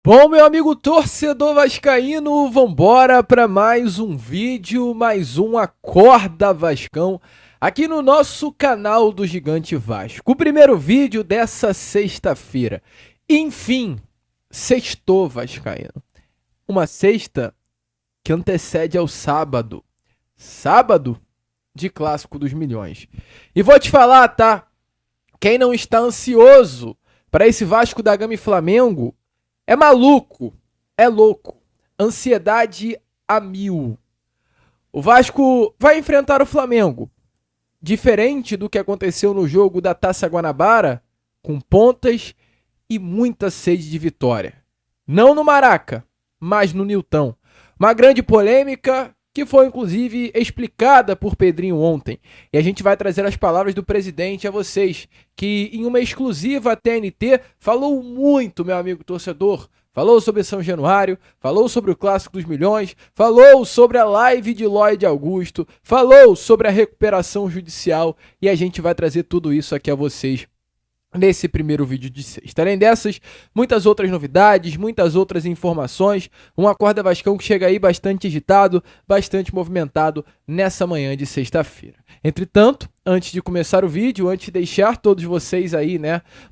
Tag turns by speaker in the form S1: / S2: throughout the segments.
S1: Bom, meu amigo torcedor vascaíno, vambora para mais um vídeo, mais um Acorda Vascão, aqui no nosso canal do Gigante Vasco. O primeiro vídeo dessa sexta-feira. Enfim, sextou vascaíno. Uma sexta que antecede ao sábado. Sábado de Clássico dos Milhões. E vou te falar, tá? Quem não está ansioso para esse Vasco da Gama e Flamengo é maluco, é louco. Ansiedade a mil. O Vasco vai enfrentar o Flamengo. Diferente do que aconteceu no jogo da Taça Guanabara, com pontas e muita sede de vitória. Não no Maraca, mas no Nilton. Uma grande polêmica que foi inclusive explicada por Pedrinho ontem. E a gente vai trazer as palavras do presidente a vocês, que em uma exclusiva TNT falou muito, meu amigo torcedor. Falou sobre São Januário, falou sobre o Clássico dos Milhões, falou sobre a live de Lloyd Augusto, falou sobre a recuperação judicial e a gente vai trazer tudo isso aqui a vocês nesse primeiro vídeo de sexta. Além dessas, muitas outras novidades, muitas outras informações, um Acorda Vascão que chega aí bastante agitado, bastante movimentado nessa manhã de sexta-feira. Entretanto, antes de começar o vídeo, antes de deixar todos vocês aí,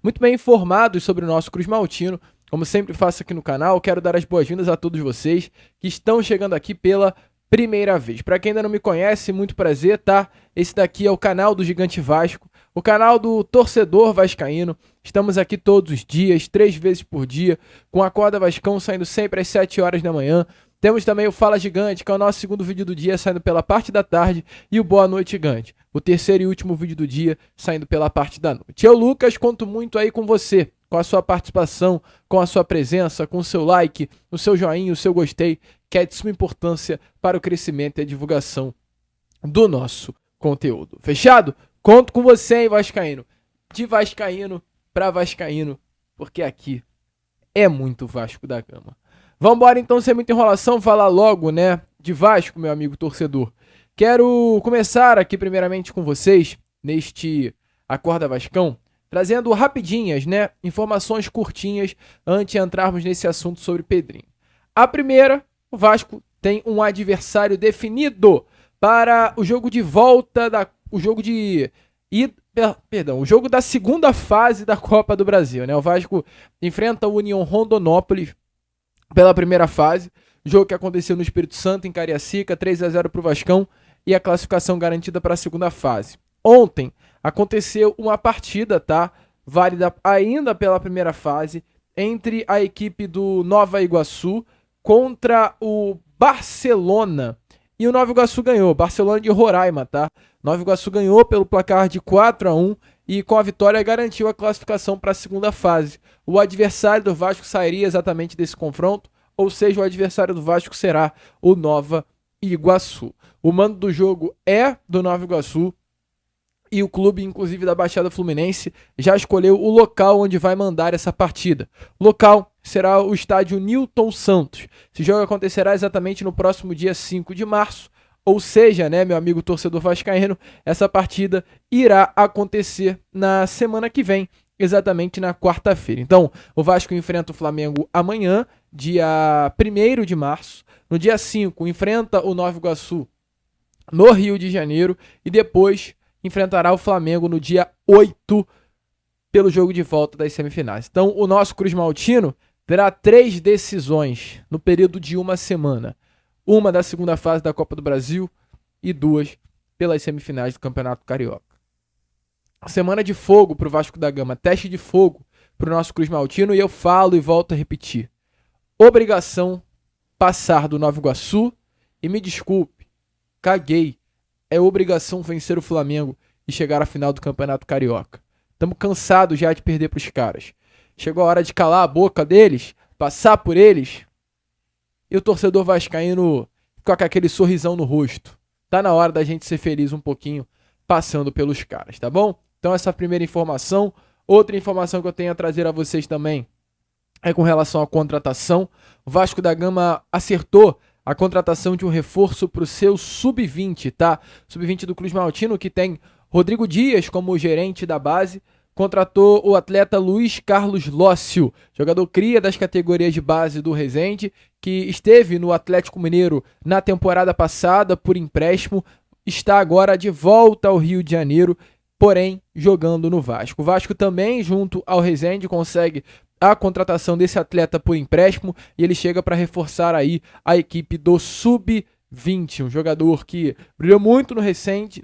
S1: muito bem informados sobre o nosso Cruz Maltino, como sempre faço aqui no canal, quero dar as boas-vindas a todos vocês que estão chegando aqui pela primeira vez. Para quem ainda não me conhece, muito prazer, tá? Esse daqui é o canal do Gigante Vasco, o canal do torcedor vascaíno. Estamos aqui todos os dias, 3 vezes por dia, com a Acorda Vascão saindo sempre às 7 horas da manhã. Temos também o Fala Gigante, que é o nosso segundo vídeo do dia, saindo pela parte da tarde, e o Boa Noite Gigante, o terceiro e último vídeo do dia, saindo pela parte da noite. Eu, Lucas, conto muito aí com você, com a sua participação, com a sua presença, com o seu like, o seu joinha, o seu gostei, que é de suma importância para o crescimento e a divulgação do nosso conteúdo. Fechado? Conto com você, hein, vascaíno. De vascaíno para vascaíno, porque aqui é muito Vasco da Gama. Vambora então, sem muita enrolação, falar logo, de Vasco, meu amigo torcedor. Quero começar aqui primeiramente com vocês, neste Acorda Vascão, trazendo rapidinhas, informações curtinhas, antes de entrarmos nesse assunto sobre Pedrinho. A primeira, o Vasco tem um adversário definido para o jogo de volta, o jogo da segunda fase da Copa do Brasil. O Vasco enfrenta o União Rondonópolis pela primeira fase, jogo que aconteceu no Espírito Santo, em Cariacica, 3-0 para o Vascão e a classificação garantida para a segunda fase. Ontem aconteceu uma partida, válida ainda pela primeira fase, entre a equipe do Nova Iguaçu contra o Barcelona. E o Nova Iguaçu ganhou, Barcelona de Roraima, Nova Iguaçu ganhou pelo placar de 4-1 e com a vitória garantiu a classificação para a segunda fase. O adversário do Vasco sairia exatamente desse confronto, ou seja, o adversário do Vasco será o Nova Iguaçu. O mando do jogo é do Nova Iguaçu e o clube, inclusive da Baixada Fluminense, já escolheu o local onde vai mandar essa partida. O local será o estádio Nilton Santos. Esse jogo acontecerá exatamente no próximo dia 5 de março, ou seja, meu amigo torcedor vascaíno, essa partida irá acontecer na semana que vem, exatamente na quarta-feira. Então, o Vasco enfrenta o Flamengo amanhã, dia 1º de março. No dia 5, enfrenta o Nova Iguaçu no Rio de Janeiro e depois enfrentará o Flamengo no dia 8 pelo jogo de volta das semifinais. Então, o nosso Cruz Maltino terá 3 decisões no período de uma semana. Uma da segunda fase da Copa do Brasil e 2 pelas semifinais do Campeonato Carioca. Semana de fogo para o Vasco da Gama, teste de fogo para o nosso Cruz Maltino, e eu falo e volto a repetir. Obrigação passar do Nova Iguaçu, e me desculpe, caguei. É obrigação vencer o Flamengo e chegar à final do Campeonato Carioca. Estamos cansados já de perder para os caras. Chegou a hora de calar a boca deles, passar por eles, e o torcedor vascaíno fica com aquele sorrisão no rosto. Tá na hora da gente ser feliz um pouquinho passando pelos caras, tá bom? Então essa é a primeira informação. Outra informação que eu tenho a trazer a vocês também é com relação à contratação. O Vasco da Gama acertou a contratação de um reforço para o seu Sub-20, Sub-20 do Cruz Maltino, que tem Rodrigo Dias como gerente da base, contratou o atleta Luiz Carlos Lócio, jogador cria das categorias de base do Resende, que esteve no Atlético Mineiro na temporada passada por empréstimo, está agora de volta ao Rio de Janeiro, porém jogando no Vasco. O Vasco também, junto ao Resende, consegue a contratação desse atleta por empréstimo e ele chega para reforçar aí a equipe do Sub-20, um jogador que brilhou muito no Resende,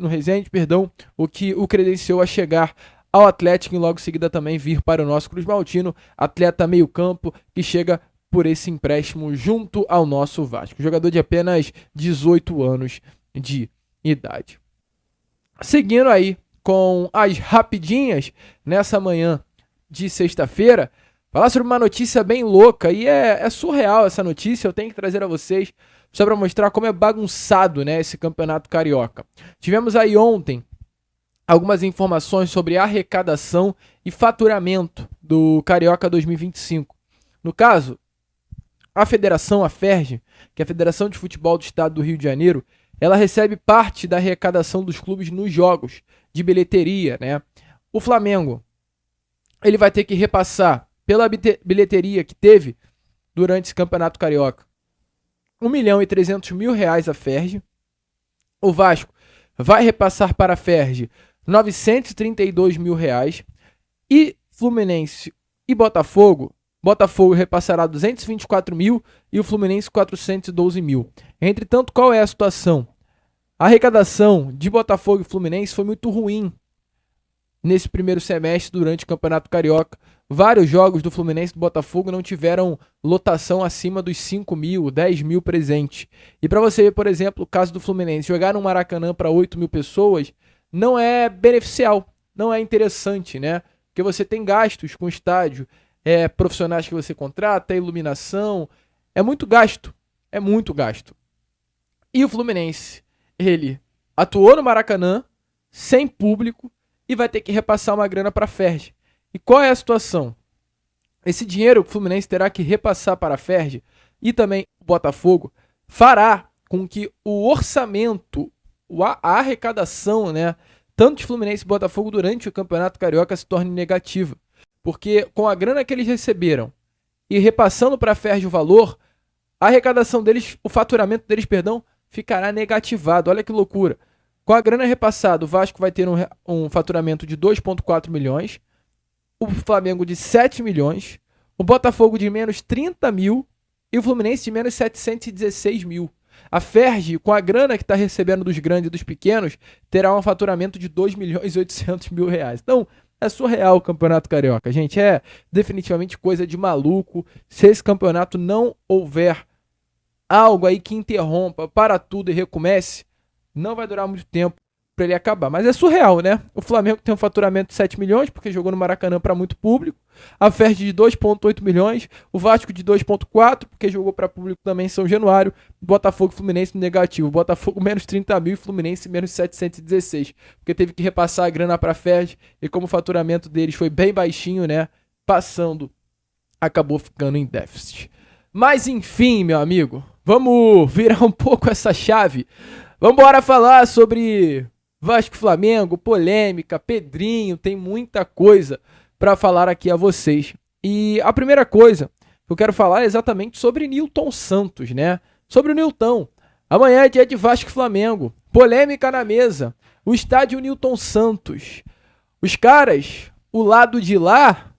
S1: o que o credenciou a chegar ao Atlético e logo em seguida também vir para o nosso Cruz Maltino, atleta meio campo que chega por esse empréstimo junto ao nosso Vasco, jogador de apenas 18 anos de idade. Seguindo aí com as rapidinhas nessa manhã de sexta-feira, falar sobre uma notícia bem louca, e é surreal essa notícia, eu tenho que trazer a vocês só para mostrar como é bagunçado, né, esse campeonato carioca. Tivemos aí ontem algumas informações sobre arrecadação e faturamento do Carioca 2025. No caso, a federação, a FERJ, que é a Federação de Futebol do Estado do Rio de Janeiro, ela recebe parte da arrecadação dos clubes nos jogos de bilheteria, né? O Flamengo, ele vai ter que repassar pela bilheteria que teve durante esse campeonato carioca, R$ 1.300.000 à FERJ. O Vasco vai repassar para a FERJ R$ 932.000. E Fluminense e Botafogo repassará 224 mil e o Fluminense 412 mil. Entretanto, qual é a situação? A arrecadação de Botafogo e Fluminense foi muito ruim nesse primeiro semestre durante o Campeonato Carioca. Vários jogos do Fluminense e do Botafogo não tiveram lotação acima dos 5 mil, 10 mil presentes. E para você ver, por exemplo, o caso do Fluminense, jogar no Maracanã para 8 mil pessoas não é beneficial, não é interessante, né? Porque você tem gastos com o estádio, profissionais que você contrata, iluminação, é muito gasto, é muito gasto. E o Fluminense, ele atuou no Maracanã, sem público, e vai ter que repassar uma grana para a FERJ. E qual é a situação? Esse dinheiro que o Fluminense terá que repassar para a FERJ e também o Botafogo fará com que o orçamento, a arrecadação, né, tanto de Fluminense e Botafogo durante o Campeonato Carioca se torne negativa. Porque com a grana que eles receberam e repassando para a FERJ o valor, a arrecadação deles, o faturamento deles, ficará negativado. Olha que loucura. Com a grana repassada, o Vasco vai ter um faturamento de 2,4 milhões, o Flamengo de 7 milhões, o Botafogo de menos 30 mil e o Fluminense de menos 716 mil. A FERJ, com a grana que está recebendo dos grandes e dos pequenos, terá um faturamento de 2 milhões e 800 mil reais. Então, é surreal o Campeonato Carioca, gente. É definitivamente coisa de maluco. Se esse campeonato não houver algo aí que interrompa, para tudo e recomece, não vai durar muito tempo para ele acabar. Mas é surreal, né? O Flamengo tem um faturamento de 7 milhões, porque jogou no Maracanã para muito público. A FERJ de 2,8 milhões. O Vasco de 2,4, porque jogou para público também em São Januário. Botafogo e Fluminense no negativo. Botafogo menos 30 mil e Fluminense menos 716. Porque teve que repassar a grana para a FERJ. E como o faturamento deles foi bem baixinho, né? Passando, acabou ficando em déficit. Mas enfim, meu amigo, vamos virar um pouco essa chave. Vamos embora falar sobre Vasco e Flamengo, polêmica, Pedrinho, tem muita coisa para falar aqui a vocês. E a primeira coisa que eu quero falar é exatamente sobre Nilton Santos, né? Sobre o Nilton. Amanhã é dia de Vasco e Flamengo. Polêmica na mesa. O estádio Nilton Santos. Os caras, o lado de lá,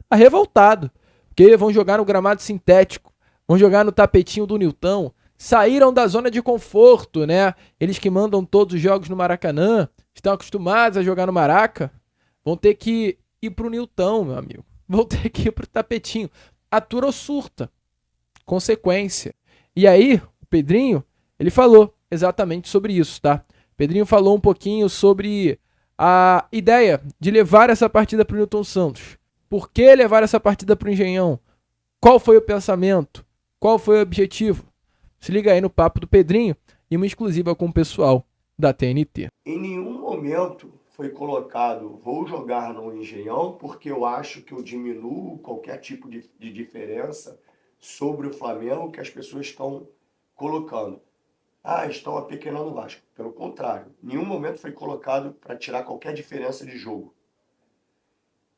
S1: tá revoltado. Porque vão jogar no gramado sintético. Vão jogar no tapetinho do Nilton. Saíram da zona de conforto, né? Eles que mandam todos os jogos no Maracanã, estão acostumados a jogar no Maraca, vão ter que ir pro Nilton, meu amigo. Vão ter que ir pro tapetinho. Atura ou surta. Consequência. E aí, o Pedrinho, ele falou exatamente sobre isso, tá? O Pedrinho falou um pouquinho sobre a ideia de levar essa partida pro Nilton Santos. Por que levar essa partida pro Engenhão? Qual foi o pensamento? Qual foi o objetivo? Se liga aí no papo do Pedrinho e uma exclusiva com o pessoal da TNT.
S2: Em nenhum momento foi colocado, vou jogar no Engenhão, porque eu acho que eu diminuo qualquer tipo de diferença sobre o Flamengo que as pessoas estão colocando. Estão apequenando o Vasco. Pelo contrário, em nenhum momento foi colocado para tirar qualquer diferença de jogo.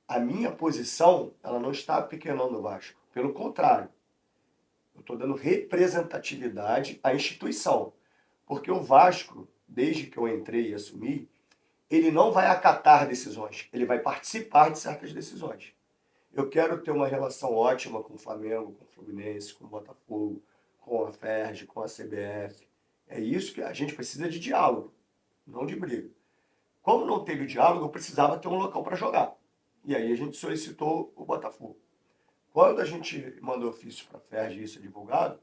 S2: A minha posição, ela não está apequenando o Vasco. Pelo contrário, eu estou dando representatividade à instituição. Porque o Vasco, desde que eu entrei e assumi, ele não vai acatar decisões, ele vai participar de certas decisões. Eu quero ter uma relação ótima com o Flamengo, com o Fluminense, com o Botafogo, com a FERJ, com a CBF. É isso que a gente precisa de diálogo, não de briga. Como não teve diálogo, eu precisava ter um local para jogar. E aí a gente solicitou o Botafogo. Quando a gente mandou ofício para a FERJ e isso é divulgado,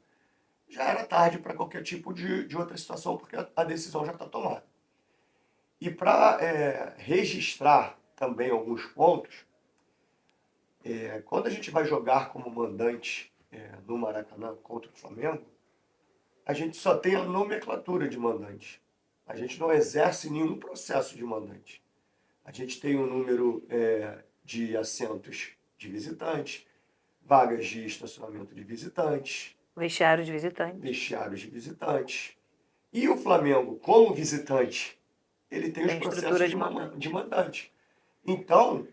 S2: já era tarde para qualquer tipo de outra situação, porque a decisão já está tomada. E para registrar também alguns pontos, quando a gente vai jogar como mandante no Maracanã contra o Flamengo, a gente só tem a nomenclatura de mandante. A gente não exerce nenhum processo de mandante. A gente tem um número de assentos de visitantes, vagas de estacionamento de visitantes,
S3: Vestiário de visitante.
S2: vestiários de visitantes. E o Flamengo, como visitante, ele tem os
S3: Tem
S2: processos
S3: estrutura
S2: de mandante. Então,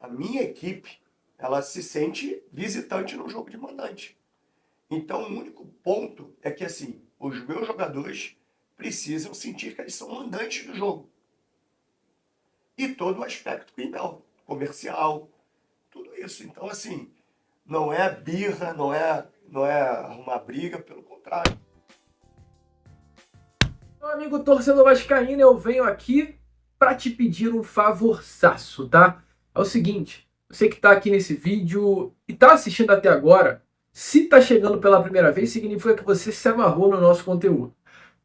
S2: a minha equipe, ela se sente visitante no jogo de mandante. Então, o único ponto é que, assim, os meus jogadores precisam sentir que eles são mandantes do jogo. E todo o aspecto que envolve, comercial, tudo isso. Então, assim, não é birra, não é arrumar briga, pelo contrário.
S1: Meu amigo torcedor vascaíno, eu venho aqui para te pedir um favorzaço, tá? É o seguinte, você que tá aqui nesse vídeo e tá assistindo até agora, se tá chegando pela primeira vez, significa que você se amarrou no nosso conteúdo.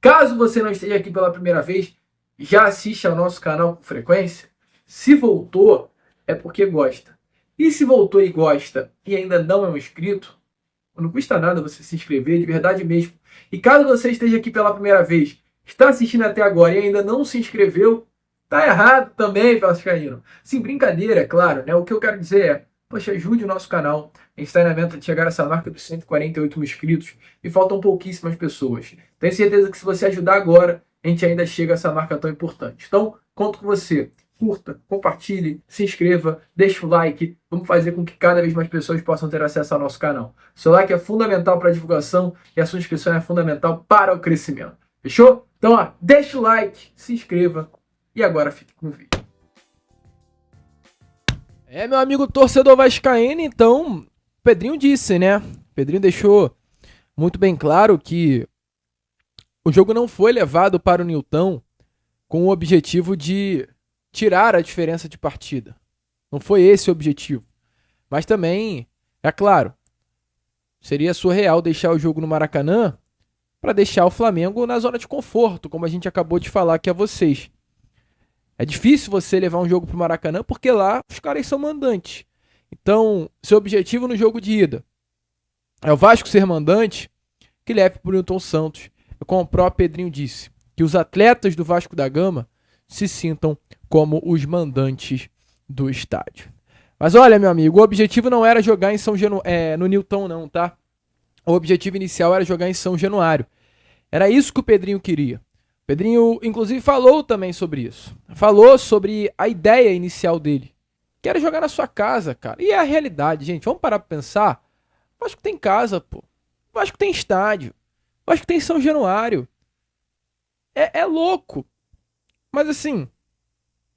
S1: Caso você não esteja aqui pela primeira vez, já assiste ao nosso canal com frequência. Se voltou, é porque gosta. E se voltou e gosta e ainda não é um inscrito, não custa nada você se inscrever, de verdade mesmo. E caso você esteja aqui pela primeira vez, está assistindo até agora e ainda não se inscreveu, tá errado também, vascaíno. Sim, brincadeira, é claro, né? O que eu quero dizer é, poxa, ajude o nosso canal. A gente está na meta de chegar a essa marca dos 148 mil inscritos e faltam pouquíssimas pessoas. Tenho certeza que se você ajudar agora, a gente ainda chega a essa marca tão importante. Então, conto com você. Curta, compartilhe, se inscreva, deixa o like. Vamos fazer com que cada vez mais pessoas possam ter acesso ao nosso canal. Seu like é fundamental para a divulgação e a sua inscrição é fundamental para o crescimento. Fechou? Então, ó, deixa o like, se inscreva e agora fique com o vídeo. Meu amigo torcedor vascaíno, então, o Pedrinho disse, né? O Pedrinho deixou muito bem claro que o jogo não foi levado para o Newton com o objetivo de tirar a diferença de partida. Não foi esse o objetivo. Mas também, é claro, seria surreal deixar o jogo no Maracanã para deixar o Flamengo na zona de conforto, como a gente acabou de falar aqui a vocês. É difícil você levar um jogo para o Maracanã porque lá os caras são mandantes. Então, seu objetivo no jogo de ida é o Vasco ser mandante, que leve para o Newton Santos. Como o próprio Pedrinho disse, que os atletas do Vasco da Gama se sintam como os mandantes do estádio. Mas olha, meu amigo, o objetivo não era jogar em no Newton não, tá? O objetivo inicial era jogar em São Januário. Era isso que o Pedrinho queria. O Pedrinho, inclusive, falou também sobre isso. Falou sobre a ideia inicial dele. Que era jogar na sua casa, cara. E é a realidade, gente. Vamos parar pra pensar. O Vasco tem casa, pô. O Vasco tem estádio. O Vasco tem São Januário. É louco. Mas assim,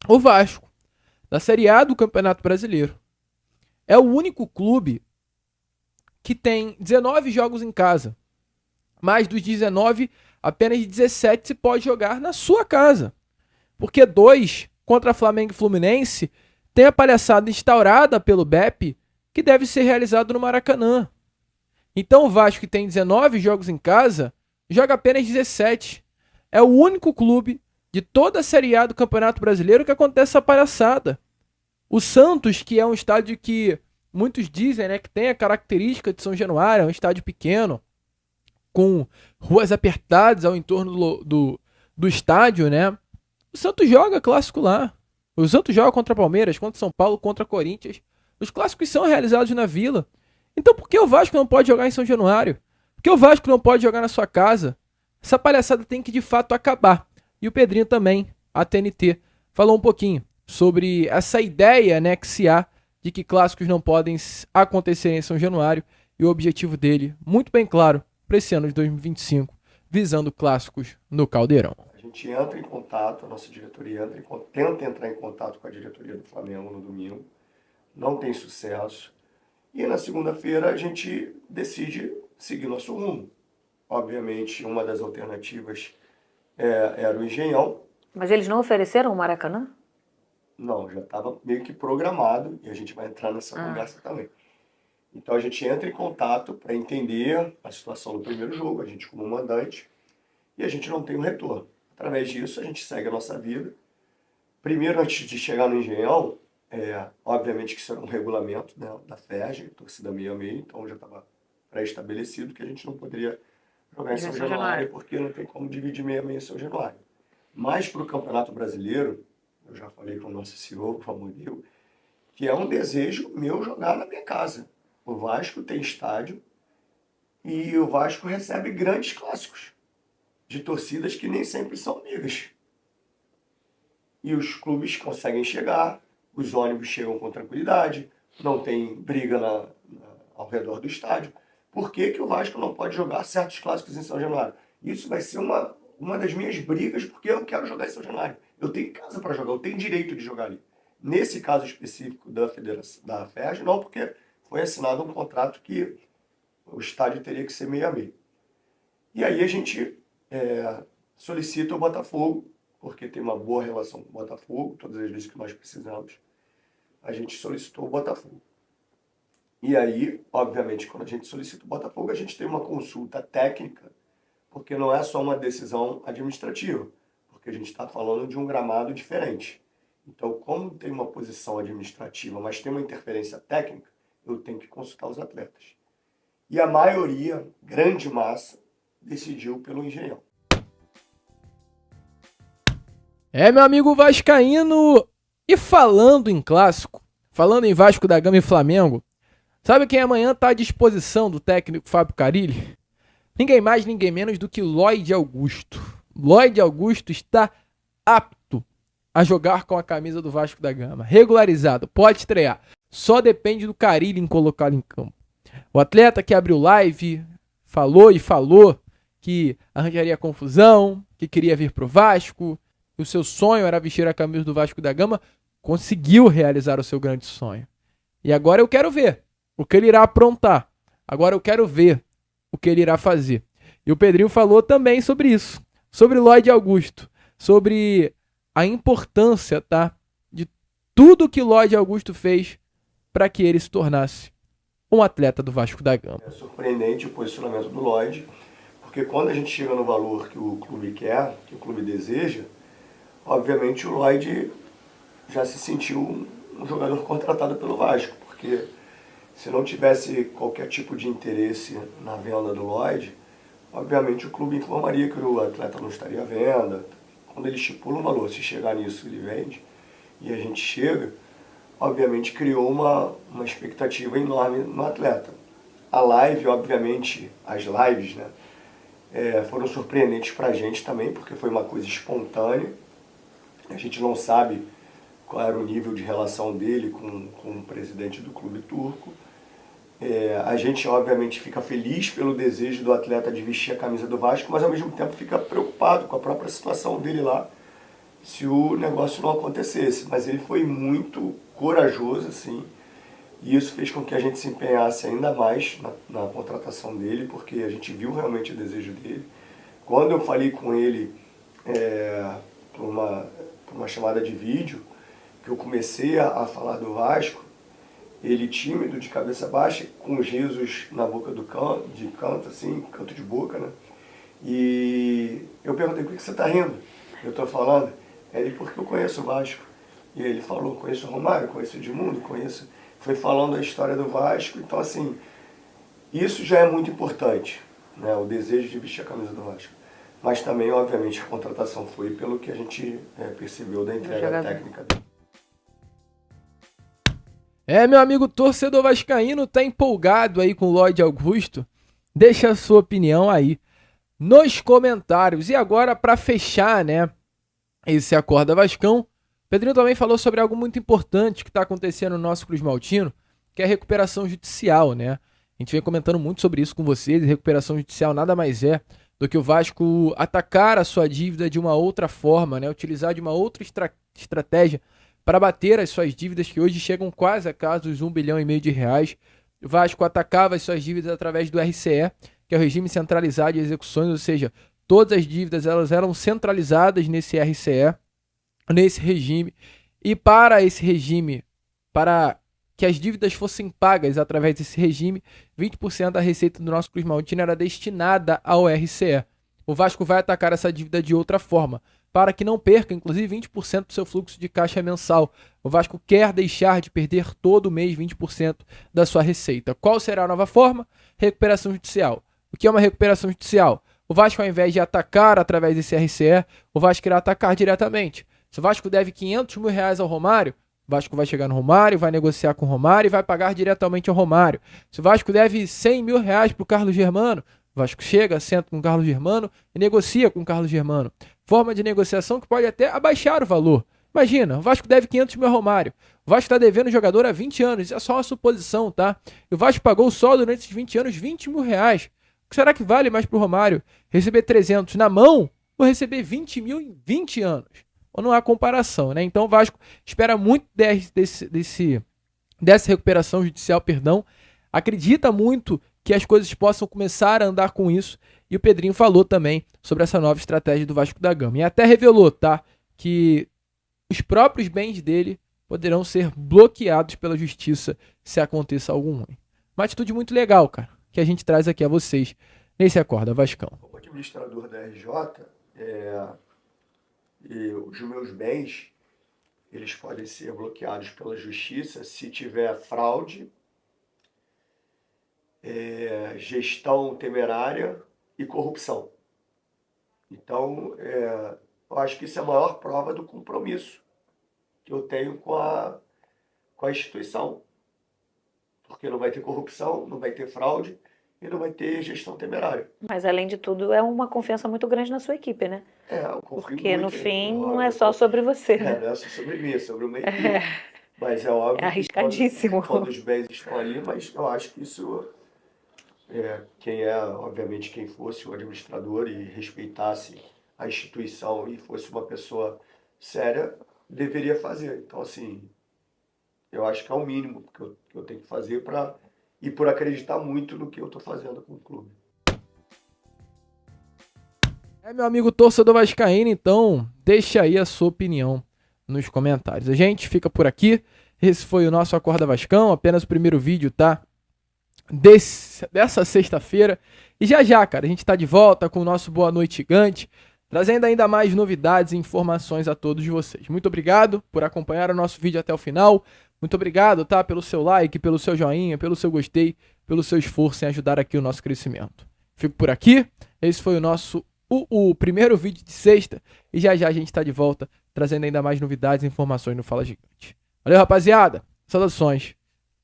S1: o Vasco, da Série A do Campeonato Brasileiro, é o único clube que tem 19 jogos em casa. Mais dos 19, apenas 17 se pode jogar na sua casa. Porque 2 contra Flamengo e Fluminense tem a palhaçada instaurada pelo BEP que deve ser realizado no Maracanã. Então o Vasco, que tem 19 jogos em casa, joga apenas 17. É o único clube de toda a Série A do Campeonato Brasileiro que acontece essa palhaçada. O Santos, que é um estádio que muitos dizem, né, que tem a característica de São Januário, é um estádio pequeno, com ruas apertadas ao entorno do estádio, né? O Santos joga clássico lá. O Santos joga contra Palmeiras, contra São Paulo, contra Corinthians. Os clássicos são realizados na Vila. Então por que o Vasco não pode jogar em São Januário? Por que o Vasco não pode jogar na sua casa? Essa palhaçada tem que de fato acabar. E o Pedrinho também, a TNT, falou um pouquinho sobre essa ideia, né, que se há de que clássicos não podem acontecer em São Januário e o objetivo dele, muito bem claro, para esse ano de 2025, visando clássicos no Caldeirão.
S2: A gente entra em contato, a nossa diretoria tenta entrar em contato com a diretoria do Flamengo no domingo, não tem sucesso, e na segunda-feira a gente decide seguir nosso rumo. Obviamente, uma das alternativas era o Engenhão.
S3: Mas eles não ofereceram o Maracanã?
S2: Não, já estava meio que programado e a gente vai entrar nessa conversa também. Então a gente entra em contato para entender a situação do primeiro jogo, a gente como mandante, e a gente não tem um retorno. Através disso a gente segue a nossa vida. Primeiro, antes de chegar no Engenhão, obviamente que isso era um regulamento, né, da FERJ, torcida 66, então já estava pré-estabelecido que a gente não poderia jogar em São Januário, porque não tem como dividir 66 em São Januário. Mas para o Campeonato Brasileiro, eu já falei com o nosso CEO, o Famudeu, que é um desejo meu jogar na minha casa. O Vasco tem estádio e o Vasco recebe grandes clássicos de torcidas que nem sempre são amigas. E os clubes conseguem chegar, os ônibus chegam com tranquilidade, não tem briga ao redor do estádio. Por que que o Vasco não pode jogar certos clássicos em São Januário? Isso vai ser uma das minhas brigas, porque eu quero jogar em São Januário. Eu tenho casa para jogar, eu tenho direito de jogar ali. Nesse caso específico da FERJ, não, porque foi assinado um contrato que o estádio teria que ser meio a meio. E aí a gente solicita o Botafogo, porque tem uma boa relação com o Botafogo, todas as vezes que nós precisamos, a gente solicitou o Botafogo. E aí, obviamente, quando a gente solicita o Botafogo, a gente tem uma consulta técnica, porque não é só uma decisão administrativa, porque a gente está falando de um gramado diferente. Então, como tem uma posição administrativa, mas tem uma interferência técnica, eu tenho que consultar os atletas. E a maioria, grande massa, decidiu pelo Engenhão.
S1: Meu amigo vascaíno, e falando em clássico, falando em Vasco da Gama e Flamengo, sabe quem amanhã está à disposição do técnico Fábio Carille? Ninguém mais, ninguém menos do que Lloyd Augusto. Lloyd Augusto está apto a jogar com a camisa do Vasco da Gama. Regularizado, pode estrear. Só depende do Carille em colocá-lo em campo. O atleta que abriu live falou que arranjaria confusão, que queria vir pro Vasco, que o seu sonho era vestir a camisa do Vasco da Gama, conseguiu realizar o seu grande sonho. E agora eu quero ver o que ele irá aprontar. Agora eu quero ver o que ele irá fazer. E o Pedrinho falou também sobre isso, sobre Lloyd Augusto, sobre a importância, tá, de tudo que Lloyd Augusto fez para que ele se tornasse um atleta do Vasco da Gama.
S2: É surpreendente o posicionamento do Lloyd, porque quando a gente chega no valor que o clube quer, que o clube deseja, obviamente o Lloyd já se sentiu um jogador contratado pelo Vasco, porque se não tivesse qualquer tipo de interesse na venda do Lloyd, obviamente o clube informaria que o atleta não estaria à venda. Quando ele estipula um valor, se chegar nisso ele vende, e a gente chega, obviamente criou uma expectativa enorme no atleta. A live, obviamente, as lives, né, foram surpreendentes pra gente também, porque foi uma coisa espontânea. A gente não sabe qual era o nível de relação dele com o presidente do clube turco. A gente, obviamente, fica feliz pelo desejo do atleta de vestir a camisa do Vasco, mas ao mesmo tempo fica preocupado com a própria situação dele lá, se o negócio não acontecesse. Mas ele foi muito corajoso, assim, e isso fez com que a gente se empenhasse ainda mais na contratação dele, porque a gente viu realmente o desejo dele. Quando eu falei com ele por uma chamada de vídeo, que eu comecei a falar do Vasco, ele tímido, de cabeça baixa, com os risos na boca de canto, assim, canto de boca, né? E eu perguntei, por que você está rindo? Eu estou falando. Ele, porque eu conheço o Vasco. E ele falou, conheço o Romário, conheço o Edmundo, conheço... Foi falando a história do Vasco. Então, assim, isso já é muito importante, né? O desejo de vestir a camisa do Vasco. Mas também, obviamente, a contratação foi pelo que a gente percebeu da entrega técnica dele.
S1: Meu amigo torcedor vascaíno, tá empolgado aí com o Lloyd Augusto? Deixa a sua opinião aí nos comentários. E agora, para fechar, né, esse Acorda Vascão, Pedrinho também falou sobre algo muito importante que está acontecendo no nosso Cruz Maltino, que é a recuperação judicial, né? A gente vem comentando muito sobre isso com vocês, e recuperação judicial nada mais é do que o Vasco atacar a sua dívida de uma outra forma, né? Utilizar de uma outra estratégia para bater as suas dívidas, que hoje chegam quase a casa dos 1,5 bilhão de reais. O Vasco atacava as suas dívidas através do RCE, que é o Regime Centralizado de Execuções, ou seja, todas as dívidas elas eram centralizadas nesse RCE, nesse regime, e para esse regime, para que as dívidas fossem pagas através desse regime, 20% da receita do nosso Cruz Maltino era destinada ao RCE. O Vasco vai atacar essa dívida de outra forma, para que não perca, inclusive, 20% do seu fluxo de caixa mensal. O Vasco quer deixar de perder todo mês 20% da sua receita. Qual será a nova forma? Recuperação judicial. O que é uma recuperação judicial? O Vasco, ao invés de atacar através desse RCE, o Vasco irá atacar diretamente. Se o Vasco deve 500 mil reais ao Romário, o Vasco vai chegar no Romário, vai negociar com o Romário e vai pagar diretamente ao Romário. Se o Vasco deve 100 mil reais para o Carlos Germano, o Vasco chega, senta com o Carlos Germano e negocia com o Carlos Germano. Forma de negociação que pode até abaixar o valor. Imagina, o Vasco deve 500 mil ao Romário. O Vasco está devendo o jogador há 20 anos. Isso é só uma suposição, tá? E o Vasco pagou só durante esses 20 anos 20 mil reais. O que será que vale mais para o Romário? Receber 300 na mão ou receber 20 mil em 20 anos? Ou não há comparação, né? Então o Vasco espera muito dessa recuperação judicial, acredita muito que as coisas possam começar a andar com isso, e o Pedrinho falou também sobre essa nova estratégia do Vasco da Gama, e até revelou, tá, que os próprios bens dele poderão ser bloqueados pela justiça se aconteça algo ruim. Uma atitude muito legal, cara, que a gente traz aqui a vocês nesse Acorda Vascão.
S2: Como administrador da RJ, e os meus bens, eles podem ser bloqueados pela justiça se tiver fraude, gestão temerária e corrupção. Então, eu acho que isso é a maior prova do compromisso que eu tenho com a instituição. Porque não vai ter corrupção, não vai ter fraude e não vai ter gestão temerária.
S3: Mas, além de tudo, é uma confiança muito grande na sua equipe, né?
S2: Eu confio
S3: Porque,
S2: muito,
S3: no fim, não é só sobre você, né?
S2: Não é só sobre mim, é sobre uma equipe. Mas é óbvio
S3: É arriscadíssimo.
S2: que todos os bens estão ali, mas eu acho que isso, obviamente, quem fosse o administrador e respeitasse a instituição e fosse uma pessoa séria, deveria fazer. Então, assim, eu acho que é o mínimo que eu tenho que fazer e por acreditar muito no que eu estou fazendo com o clube.
S1: Meu amigo torcedor vascaíno, então deixa aí a sua opinião nos comentários. A gente fica por aqui. Esse foi o nosso Acorda Vascão, apenas o primeiro vídeo, tá? Dessa sexta-feira. E já, cara, a gente tá de volta com o nosso Boa Noite Gigante, trazendo ainda mais novidades e informações a todos vocês. Muito obrigado por acompanhar o nosso vídeo até o final. Muito obrigado, tá? Pelo seu like, pelo seu joinha, pelo seu gostei, pelo seu esforço em ajudar aqui o nosso crescimento. Fico por aqui. Esse foi o nosso o primeiro vídeo de sexta. E já a gente tá de volta, trazendo ainda mais novidades e informações no Fala Gigante. Valeu, rapaziada. Saudações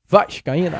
S1: vascaína.